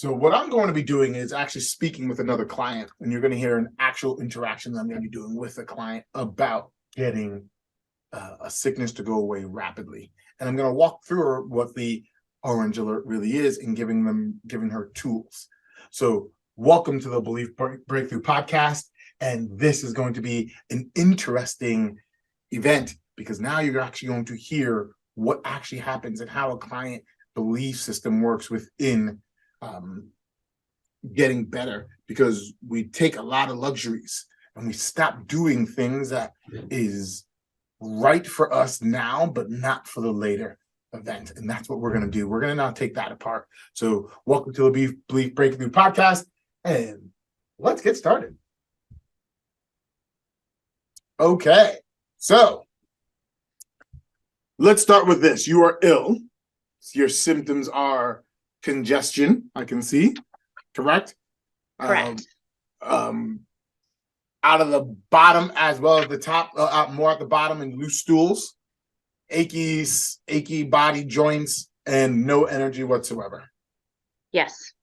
So what I'm going to be doing is actually speaking with another client, and you're going to hear an actual interaction that I'm going to be doing with a client about getting a sickness to go away rapidly. And I'm going to walk through what the orange alert really is and giving her tools. So welcome to the Belief Breakthrough podcast. And this is going to be an interesting event because now you're actually going to hear what actually happens and how a client belief system works within getting better, because we take a lot of luxuries and we stop doing things that is right for us now, but not for the later event. And that's what we're going to do. We're going to now take that apart. So welcome to the Belief Breakthrough podcast, and let's get started. Okay, so let's start with this. You are ill. Your symptoms are congestion, I can see. Correct? Correct. Out of the bottom as well as the top, more at the bottom, and loose stools, achy body joints, and no energy whatsoever. Yes.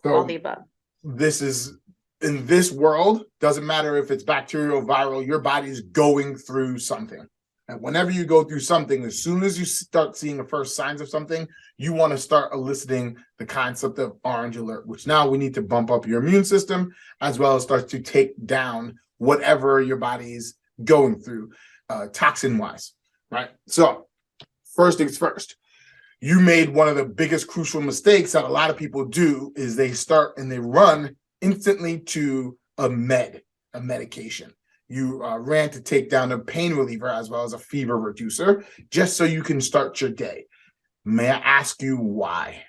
So all the above. This is, in this world, doesn't matter if it's bacterial, viral, your body's going through something. And whenever you go through something, as soon as you start seeing the first signs of something, you want to start eliciting the concept of orange alert, which now we need to bump up your immune system as well as start to take down whatever your body's going through toxin-wise, right? So first things first, you made one of the biggest crucial mistakes that a lot of people do is they start and they run instantly to a medication. You ran to take down a pain reliever as well as a fever reducer just so you can start your day. May I ask you why?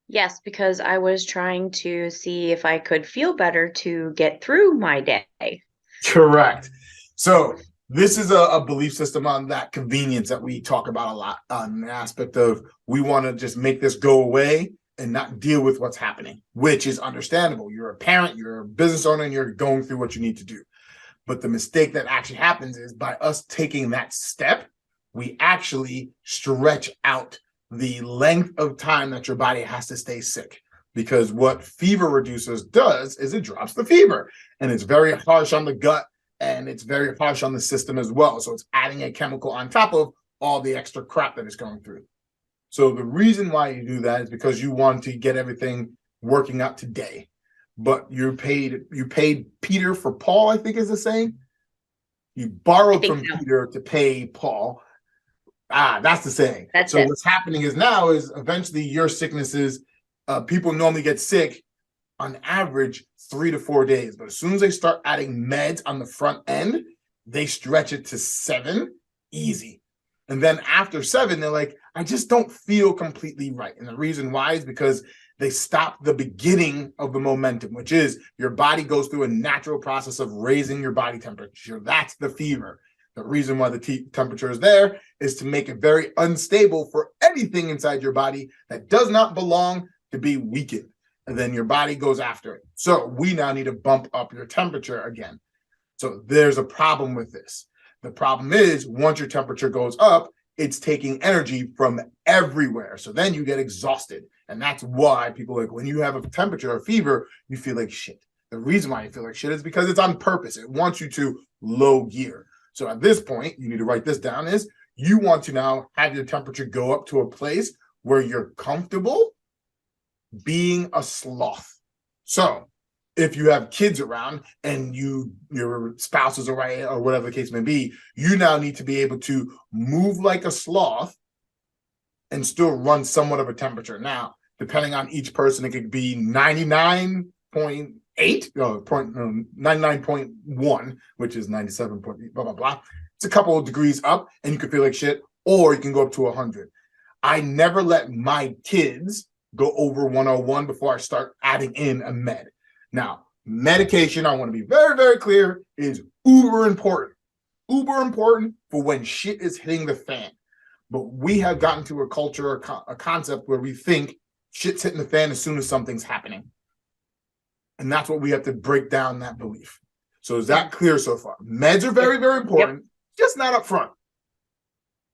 Yes, because I was trying to see if I could feel better to get through my day. Correct. So this is a belief system on that convenience that we talk about a lot, on the aspect of we want to just make this go away and not deal with what's happening, which is understandable. You're a parent, you're a business owner, and you're going through what you need to do. But the mistake that actually happens is by us taking that step, we actually stretch out the length of time that your body has to stay sick. Because what fever reducers does is it drops the fever, and it's very harsh on the gut, and it's very harsh on the system as well. So it's adding a chemical on top of all the extra crap that it's going through. So the reason why you do that is because you want to get everything working out today. But you paid Peter for Paul, I think is the saying. You borrowed from Peter to pay Paul. That's the saying. That's so it. What's happening is now is eventually your sicknesses, people normally get sick on average 3 to 4 days. But as soon as they start adding meds on the front end, they stretch it to 7, easy. And then after 7, they're like, I just don't feel completely right. And the reason why is because they stop the beginning of the momentum, which is your body goes through a natural process of raising your body temperature. That's the fever. The reason why the temperature is there is to make it very unstable for anything inside your body that does not belong to be weakened. And then your body goes after it. So we now need to bump up your temperature again. So there's a problem with this. The problem is once your temperature goes up, it's taking energy from everywhere. So then you get exhausted. And that's why people like when you have a temperature or fever, you feel like shit. The reason why you feel like shit is because it's on purpose. It wants you to low gear. So at this point, you need to write this down, is you want to now have your temperature go up to a place where you're comfortable being a sloth. So if you have kids around and your spouse is away or whatever the case may be, you now need to be able to move like a sloth and still run somewhat of a temperature. Now, depending on each person, it could be 99.8, 99.1, which is 97. Blah, blah, blah. It's a couple of degrees up and you can feel like shit, or you can go up to 100. I never let my kids go over 101 before I start adding in a med. Now, medication, I want to be very, very clear, is uber important. Uber important for when shit is hitting the fan. But we have gotten to a culture, a concept where we think shit's hitting the fan as soon as something's happening. And that's what we have to break down, that belief. So is that clear so far? Meds are very, very important, just not up front.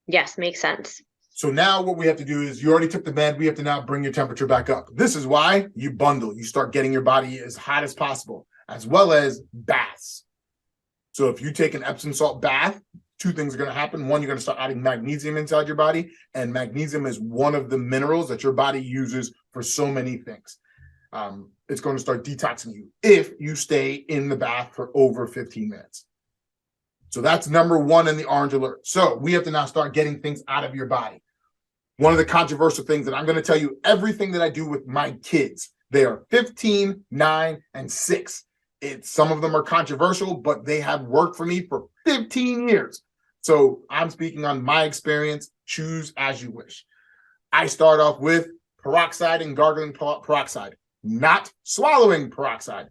Yes, makes sense. So now what we have to do is you already took the med. We have to now bring your temperature back up. This is why you bundle. You start getting your body as hot as possible, as well as baths. So if you take an Epsom salt bath, two things are going to happen. One, you're going to start adding magnesium inside your body. And magnesium is one of the minerals that your body uses for so many things. It's going to start detoxing you if you stay in the bath for over 15 minutes. So that's number one in the orange alert. So we have to now start getting things out of your body. One of the controversial things that I'm going to tell you, everything that I do with my kids, they are 15, 9, and 6. Some of them are controversial, but they have worked for me for 15 years. So I'm speaking on my experience. Choose as you wish. I start off with peroxide and gargling peroxide, not swallowing peroxide,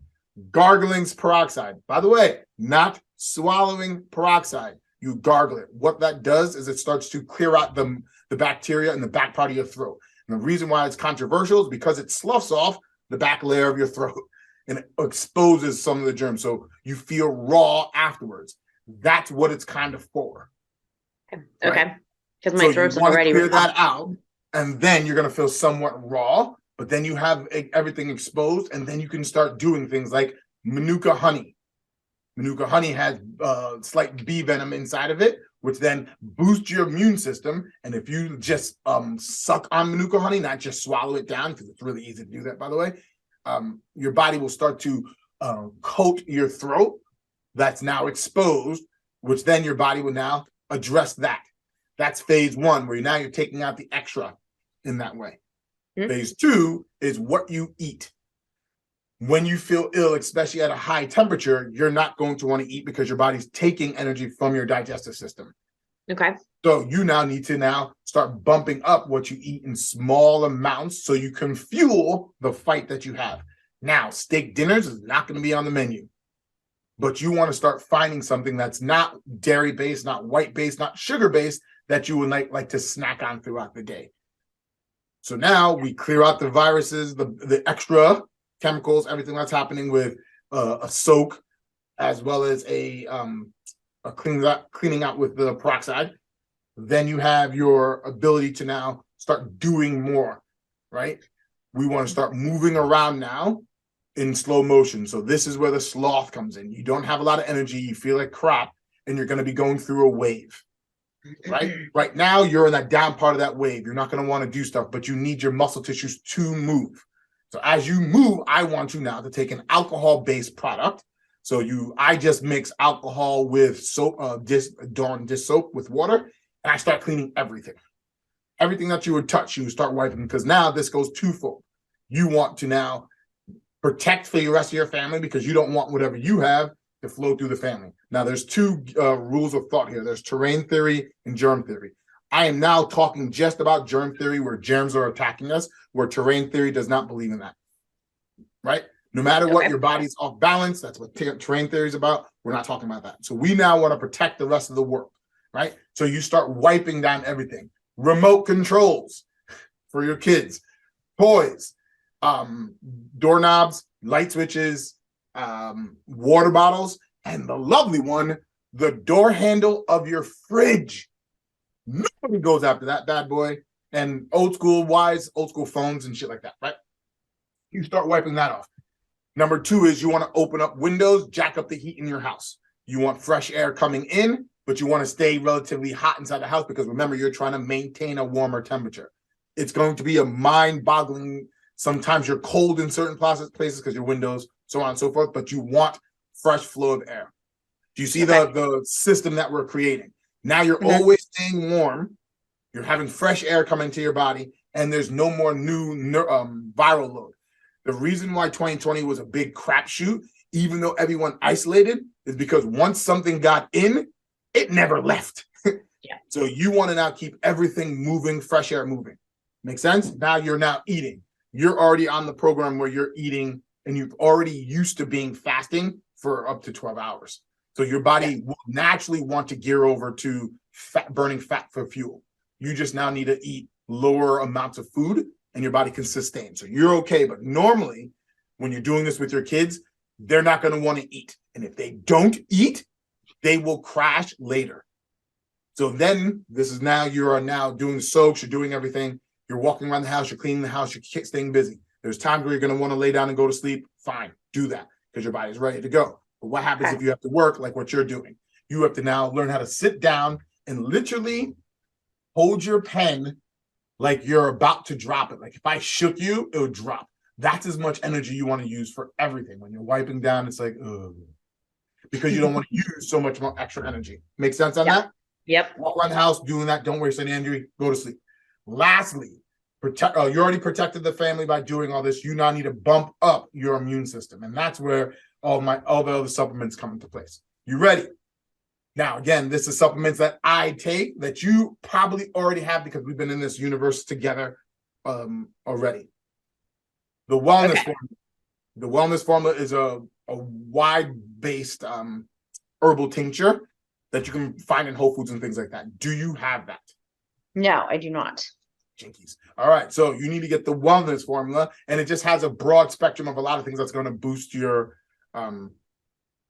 gargling's peroxide. By the way, not swallowing peroxide. You gargle it. What that does is it starts to clear out the bacteria in the back part of your throat. And the reason why it's controversial is because it sloughs off the back layer of your throat and it exposes some of the germs. So you feel raw afterwards. That's what it's kind of for. Okay. Because my throat's already clear that out, and then you're going to feel somewhat raw, but then you have everything exposed, and then you can start doing things like Manuka honey. Manuka honey has slight bee venom inside of it, which then boosts your immune system. And if you just suck on Manuka honey, not just swallow it down, because it's really easy to do that, by the way, your body will start to coat your throat that's now exposed, which then your body will now address that. That's phase one, where now you're taking out the extra in that way. Mm-hmm. Phase two is what you eat. When you feel ill, especially at a high temperature, you're not going to want to eat because your body's taking energy from your digestive system. Okay. So you now need to now start bumping up what you eat in small amounts so you can fuel the fight that you have. Now, steak dinners is not going to be on the menu, but you want to start finding something that's not dairy-based, not white-based, not sugar-based, that you would like to snack on throughout the day. So now we clear out the viruses, the extra chemicals, everything that's happening with a soak, as well as a cleaning out with the peroxide. Then you have your ability to now start doing more, right? We want to start moving around now in slow motion. So this is where the sloth comes in. You don't have a lot of energy, you feel like crap, and you're going to be going through a wave, right? Right now, you're in that down part of that wave. You're not going to want to do stuff, but you need your muscle tissues to move. So as you move, I want you now to take an alcohol-based product. So I just mix alcohol with soap, Dawn dish soap with water, and I start cleaning everything. Everything that you would touch, you would start wiping, because now this goes twofold. You want to now protect for the rest of your family, because you don't want whatever you have to flow through the family. Now, there's two rules of thought here. There's terrain theory and germ theory. I am now talking just about germ theory, where germs are attacking us, where terrain theory does not believe in that, right? No matter what, your body's off balance. That's what terrain theory is about. We're not talking about that. So we now want to protect the rest of the world, right? So you start wiping down everything. Remote controls for your kids, toys, doorknobs, light switches, water bottles, and the lovely one, the door handle of your fridge. Nobody goes after that bad boy. And old school phones and shit like that, right? You start wiping that off. Number two is you want to open up windows, jack up the heat in your house. You want fresh air coming in, but you want to stay relatively hot inside the house, because remember, you're trying to maintain a warmer temperature. It's going to be a mind-boggling. Sometimes you're cold in certain places because your windows, so on and so forth, but you want fresh flow of air. Do you see the system that we're creating? Now you're always staying warm. You're having fresh air come into your body, and there's no more new viral load. The reason why 2020 was a big crapshoot, even though everyone isolated, is because once something got in, it never left. Yeah. So you want to now keep everything moving, fresh air moving. Make sense? Now you're now eating. You're already on the program where you're eating, and you've already used to being fasting for up to 12 hours. So your body will naturally want to gear over to burning fat for fuel. You just now need to eat lower amounts of food, and your body can sustain. So you're okay. But normally, when you're doing this with your kids, they're not going to want to eat. And if they don't eat, they will crash later. So then this is now, you are now doing soaks, you're doing everything. You're walking around the house, you're cleaning the house, you're staying busy. There's times where you're going to want to lay down and go to sleep. Fine, do that because your body's ready to go. But what happens if you have to work like what you're doing? You have to now learn how to sit down and literally hold your pen like you're about to drop it. Like if I shook you, it would drop. That's as much energy you want to use for everything. When you're wiping down, it's like, ugh. Because you don't want to use so much more extra energy. Make sense on that? Yep. Walk around the house doing that. Don't waste any energy. Go to sleep. Lastly, protect. You already protected the family by doing all this. You now need to bump up your immune system, and that's where all the other supplements come into place. You ready? Now, again, this is supplements that I take that you probably already have because we've been in this universe together already. The wellness formula. The wellness formula is a wide-based herbal tincture that you can find in Whole Foods and things like that. Do you have that? No, I do not. Jinkies. All right, so you need to get the wellness formula, and it just has a broad spectrum of a lot of things that's going to boost your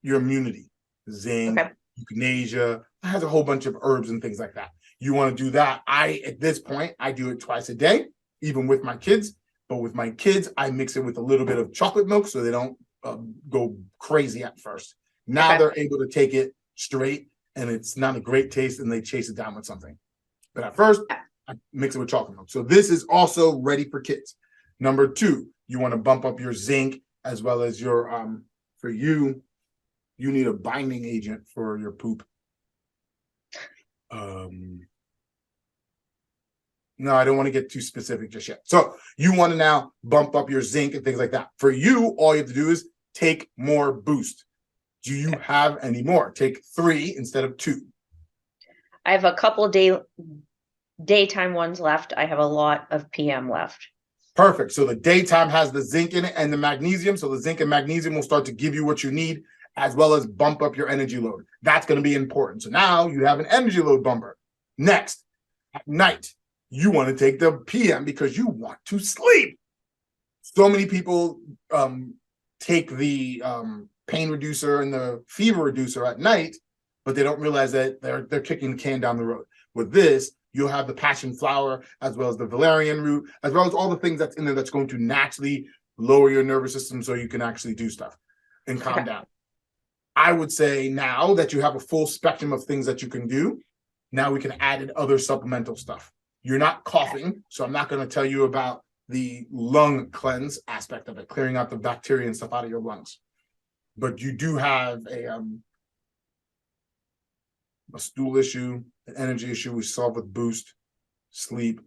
immunity. Zinc, euthanasia, it has a whole bunch of herbs and things like that. You want to do that. At this point, I do it twice a day, even with my kids. But with my kids, I mix it with a little bit of chocolate milk so they don't go crazy at first. Now they're able to take it straight, and it's not a great taste, and they chase it down with something. But at first, I mix it with chocolate milk. So this is also ready for kids. Number 2, you want to bump up your zinc as well as your, for you need a binding agent for your poop. No, I don't want to get too specific just yet. So you want to now bump up your zinc and things like that. For you, all you have to do is take more boost. Do you have any more? Take 3 instead of 2. I have a couple daytime ones left. I have a lot of PM left. Perfect. So the daytime has the zinc in it and the magnesium. So the zinc and magnesium will start to give you what you need as well as bump up your energy load. That's going to be important. So now you have an energy load bumper. Next, at night, you want to take the PM because you want to sleep. So many people take the pain reducer and the fever reducer at night, but they don't realize that they're kicking the can down the road. With this, you'll have the passion flower as well as the valerian root, as well as all the things that's in there that's going to naturally lower your nervous system so you can actually do stuff and calm down. I would say now that you have a full spectrum of things that you can do, now we can add in other supplemental stuff. You're not coughing, so I'm not going to tell you about the lung cleanse aspect of it, clearing out the bacteria and stuff out of your lungs. But you do have a stool issue, an energy issue we solve with boost, sleep,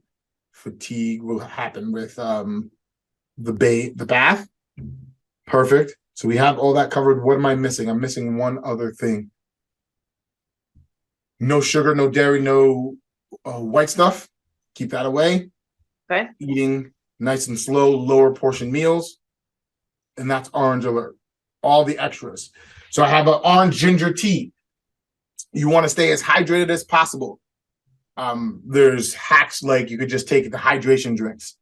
fatigue will happen with the bath. Perfect. So we have all that covered. What am I missing? I'm missing one other thing. No sugar, no dairy, no white stuff. Keep that away. Okay. Eating nice and slow, lower portion meals. And that's Orange Alert. All the extras. So I have an orange ginger tea. You want to stay as hydrated as possible. There's hacks like you could just take the hydration drinks,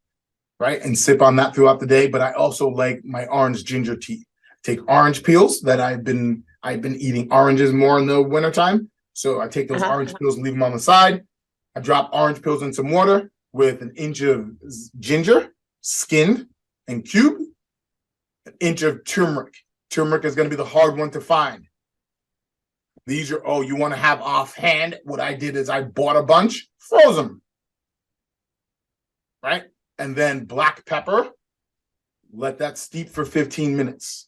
right? And sip on that throughout the day. But I also like my orange ginger tea. Take orange peels that I've been eating oranges more in the wintertime. So I take those orange peels and leave them on the side. I drop orange peels in some water with an inch of ginger, skinned and cubed, an inch of turmeric. Turmeric is going to be the hard one to find. These are, you want to have offhand. What I did is I bought a bunch, froze them, right? And then black pepper, let that steep for 15 minutes.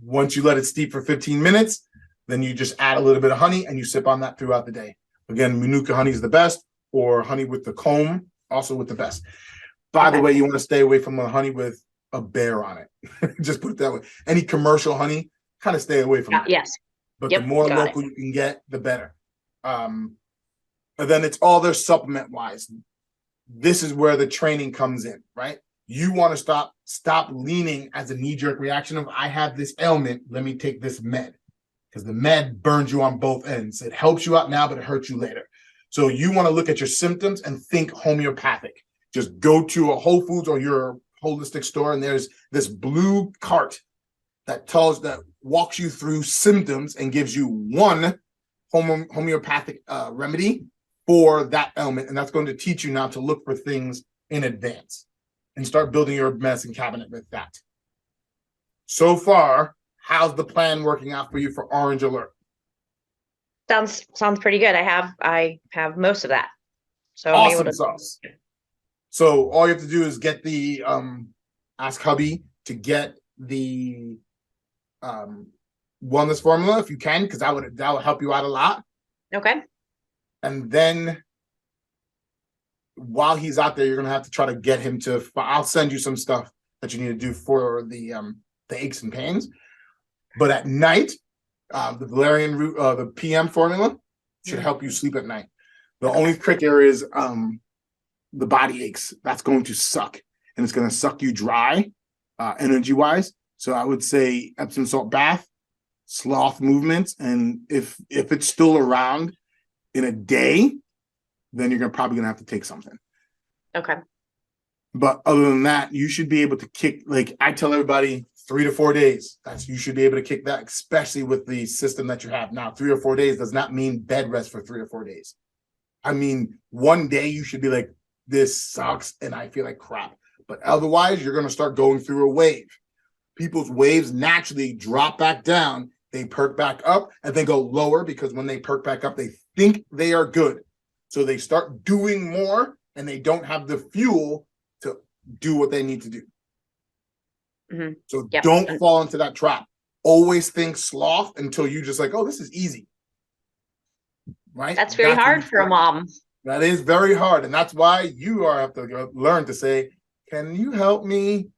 Once you let it steep for 15 minutes, then you just add a little bit of honey and you sip on that throughout the day. Again, Manuka honey is the best, or honey with the comb, also with the best. By the way, you want to stay away from the honey with a bear on it. Just put it that way. Any commercial honey, kind of stay away from that. Yes. But the more local you can get, the better. And then it's all their supplement wise. This is where the training comes in, right? You want to stop leaning as a knee-jerk reaction of, I have this ailment, let me take this med. Because the med burns you on both ends. It helps you out now, but it hurts you later. So you want to look at your symptoms and think homeopathic. Just go to a Whole Foods or your holistic store, and there's this blue cart that walks you through symptoms and gives you one homeopathic remedy for that ailment. And that's going to teach you now to look for things in advance and start building your medicine cabinet with that. So far, how's the plan working out for you for Orange Alert? Sounds pretty good. I have most of that. So I'm Awesome able to sauce. So all you have to do is get the ask hubby to get the wellness formula if you can, because that would help you out a lot. Okay. And then while he's out there, you're gonna have to try to get him to. I'll send you some stuff that you need to do for the aches and pains. But at night, the valerian root, the PM formula should help you sleep at night. The only trick here is the body aches. That's going to suck, and it's going to suck you dry, energy wise. So I would say Epsom salt bath, sloth movements, and if it's still around in a day, then you're probably gonna have to take something. Okay. But other than that, you should be able to kick. Like I tell everybody, 3 to 4 days. You should be able to kick that, especially with the system that you have now. 3 or 4 days does not mean bed rest for 3 or 4 days. I mean, one day you should be like, this sucks and I feel like crap. But otherwise, you're gonna start going through a wave. People's waves naturally drop back down. They perk back up and they go lower because when they perk back up, they think they are good. So they start doing more and they don't have the fuel to do what they need to do. Mm-hmm. So don't fall into that trap. Always think sloth until you just like, oh, this is easy. Right? That's very hard for a mom. That is very hard. And that's why you have to learn to say, can you help me?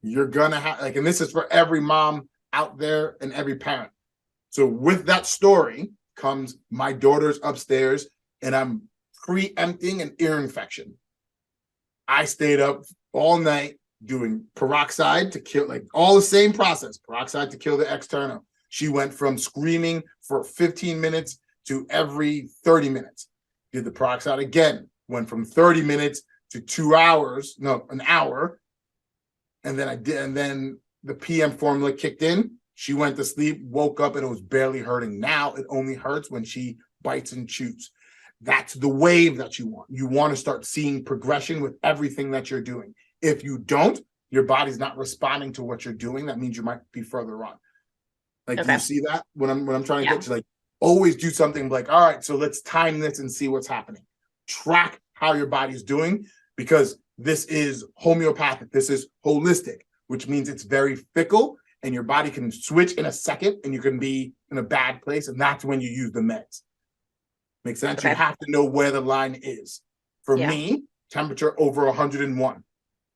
You're going to have, like, and this is for every mom out there and every parent. So with that story comes my daughter's upstairs and I'm preempting an ear infection. I stayed up all night doing peroxide to kill, like all the same process, peroxide to kill the external. She went from screaming for 15 minutes to every 30 minutes. Did the peroxide again, went from 30 minutes to 2 hours, no, an hour. And then the PM formula kicked in. She went to sleep, woke up, and it was barely hurting. Now it only hurts when she bites and chews. That's the wave that you want. You want to start seeing progression with everything that you're doing. If you don't, your body's not responding to what you're doing. That means you might be further on. Like, do you see that? When I'm trying to get to, like, always do something like, all right, so let's time this and see what's happening. Track how your body's doing, because this is homeopathic. This is holistic, which means it's very fickle and your body can switch in a second and you can be in a bad place. And that's when you use the meds. Make sense? Okay. You have to know where the line is. For me, temperature over 101.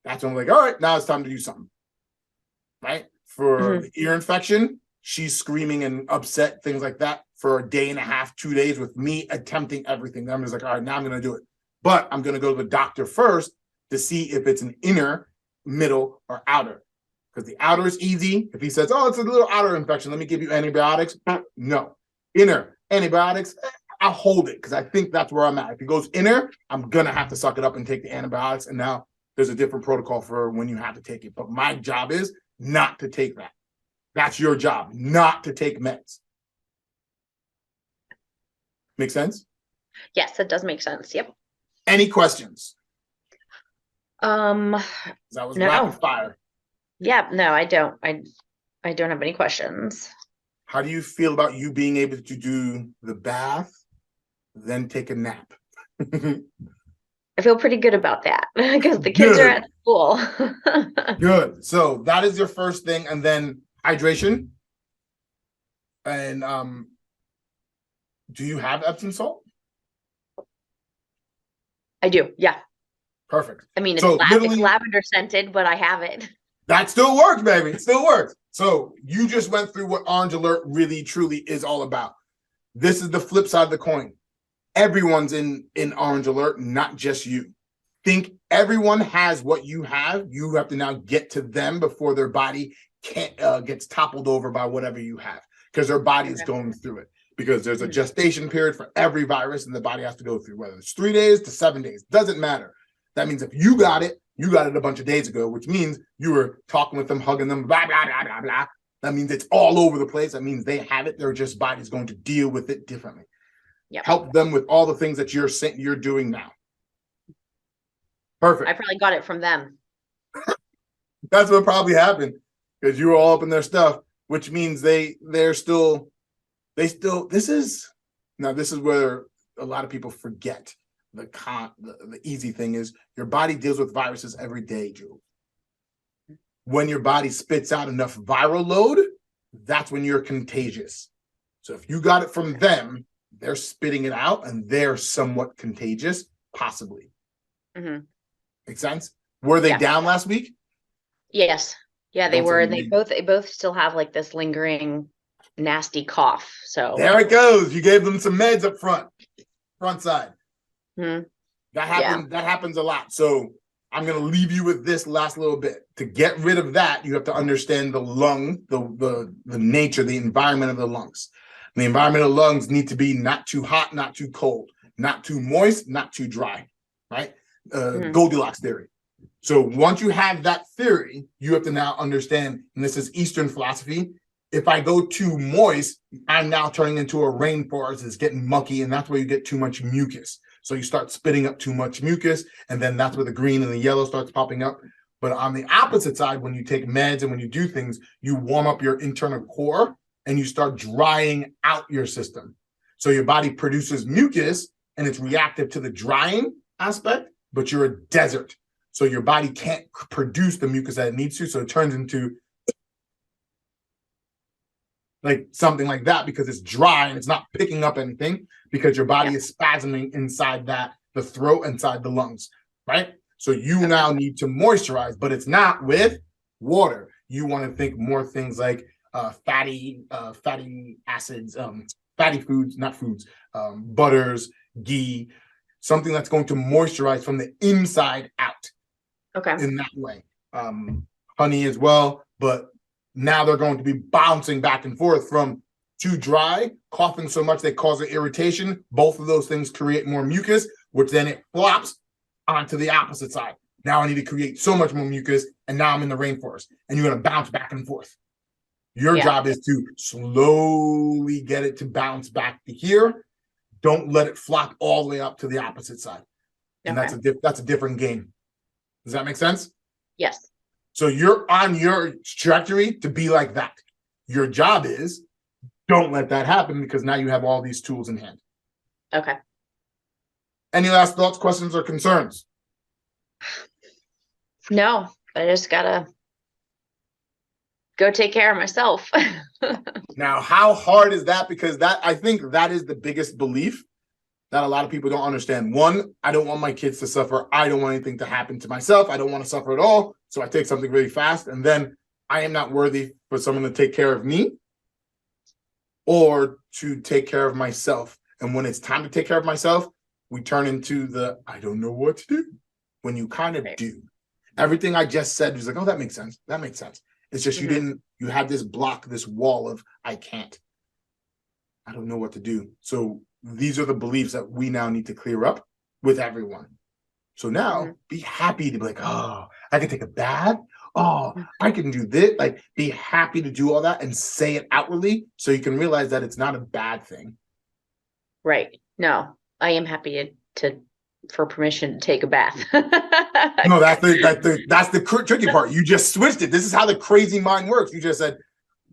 That's when I'm like, all right, now it's time to do something. Right? For the ear infection, she's screaming and upset, things like that, for a day and a half, 2 days with me attempting everything. I'm just like, all right, now I'm going to do it. But I'm going to go to the doctor first to see if it's an inner, middle, or outer. Because the outer is easy. If he says, oh, it's a little outer infection, let me give you antibiotics. No. Inner, antibiotics, I'll hold it because I think that's where I'm at. If it goes inner, I'm going to have to suck it up and take the antibiotics. And now there's a different protocol for when you have to take it. But my job is not to take that. That's your job, not to take meds. Make sense? Yes, it does make sense. Yep. Any questions? That was rapid fire. Yeah, no, I don't. I don't have any questions. How do you feel about you being able to do the bath, then take a nap? I feel pretty good about that because the kids are at school. Good. So that is your first thing, and then hydration. And do you have Epsom salt? I do. Yeah. Perfect. I mean, it's lavender scented, but I have it. That still works, baby. It still works. So you just went through what Orange Alert really, truly is all about. This is the flip side of the coin. Everyone's in Orange Alert, not just you. Think everyone has what you have. You have to now get to them before their body gets toppled over by whatever you have, because their body is going through it. Because there's a gestation period for every virus, and the body has to go through, whether it's 3 days to 7 days. Doesn't matter. That means if you got it a bunch of days ago, which means you were talking with them, hugging them, blah, blah, blah, blah, blah. That means it's all over the place. That means they have it. Their just body's going to deal with it differently. Yep. Help them with all the things that you're doing now. Perfect. I probably got it from them. That's what probably happened because you were all up in their stuff, which means this is where a lot of people forget the easy thing is your body deals with viruses every day, Drew. When your body spits out enough viral load, that's when you're contagious. So if you got it from them, they're spitting it out and they're somewhat contagious, possibly. Mm-hmm. Make sense? Were they down last week? Yes. Yeah, they were. They both still have like this lingering nasty cough. So there it goes. You gave them some meds up front side. Mm-hmm. That happens a lot. So I'm going to leave you with this last little bit. To get rid of that, you have to understand the lung, the nature, the environment of the lungs. The environment of the lungs need to be not too hot, not too cold, not too moist, not too dry, right? Goldilocks theory. So once you have that theory, you have to now understand, and this is Eastern philosophy, if I go too moist, I'm now turning into a rainforest. It's getting mucky, and that's where you get too much mucus. So you start spitting up too much mucus, and then that's where the green and the yellow starts popping up. But on the opposite side, when you take meds and when you do things, you warm up your internal core and you start drying out your system. So your body produces mucus and it's reactive to the drying aspect, but you're a desert. So your body can't produce the mucus that it needs to. So it turns into like something like that because it's dry and it's not picking up anything because your body is spasming inside the throat, inside the lungs, right? So you now need to moisturize, but it's not with water. You want to think more things like fatty acids, fatty foods, not foods, butters, ghee, something that's going to moisturize from the inside out. Okay. In that way. Honey as well, but now they're going to be bouncing back and forth from too dry, coughing so much they cause an irritation. Both of those things create more mucus, which then it flops onto the opposite side. Now I need to create so much more mucus, and now I'm in the rainforest, and you're going to bounce back and forth. Your job is to slowly get it to bounce back to here. Don't let it flop all the way up to the opposite side. And that's a different game. Does that make sense? Yes. So you're on your trajectory to be like that. Your job is don't let that happen because now you have all these tools in hand. Okay. Any last thoughts, questions, or concerns? No, I just gotta go take care of myself. Now, how hard is that? Because I think that is the biggest belief that a lot of people don't understand. One, I don't want my kids to suffer. I don't want anything to happen to myself. I don't want to suffer at all. So I take something really fast. And then I am not worthy for someone to take care of me or to take care of myself. And when it's time to take care of myself, we turn into I don't know what to do. When you kind of do. Everything I just said was like, oh, that makes sense. That makes sense. It's just you had this block, this wall of I can't. I don't know what to do. So these are the beliefs that we now need to clear up with everyone. So now be happy to be like, oh, I can take a bath. Oh, I can do this. Like, be happy to do all that and say it outwardly so you can realize that it's not a bad thing. Right. No, I am happy for permission to take a bath. No, that's the tricky part. You just switched it. This is how the crazy mind works. You just said,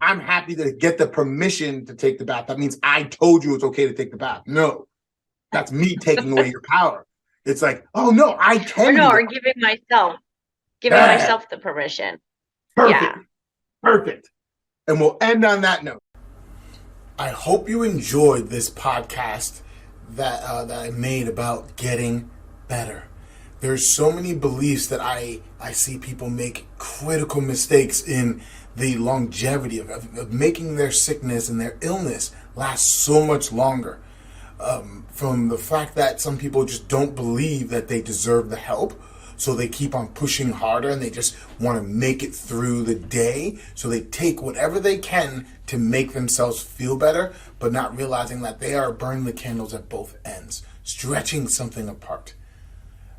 I'm happy to get the permission to take the bath. That means I told you it's okay to take the bath. No, that's me taking away your power. It's like, oh no, I can. Or giving myself the permission. Perfect. Yeah. Perfect. And we'll end on that note. I hope you enjoyed this podcast that I made about getting better. There's so many beliefs that I see people make critical mistakes in the longevity of making their sickness and their illness last so much longer. From the fact that some people just don't believe that they deserve the help, so they keep on pushing harder and they just want to make it through the day. So they take whatever they can to make themselves feel better, but not realizing that they are burning the candles at both ends, stretching something apart.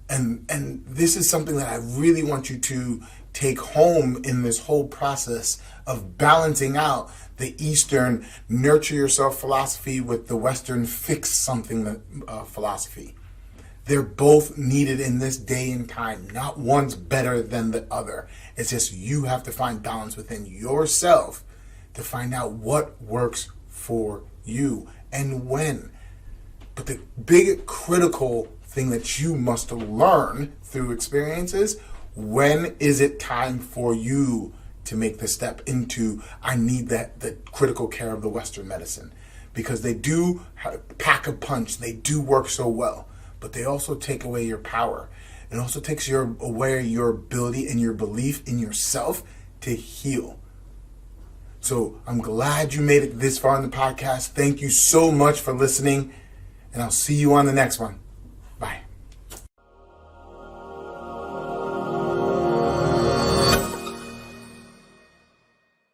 And this is something that I really want you to take home in this whole process of balancing out the Eastern nurture yourself philosophy with the Western fix something philosophy. They're both needed in this day and time. Not one's better than the other. It's just you have to find balance within yourself to find out what works for you and when. But the big critical thing that you must learn through experiences, when is it time for you to make the step into, I need the critical care of the Western medicine? Because they do pack a punch, they do work so well, but they also take away your power. It also takes away your ability and your belief in yourself to heal. So I'm glad you made it this far in the podcast. Thank you so much for listening, and I'll see you on the next one.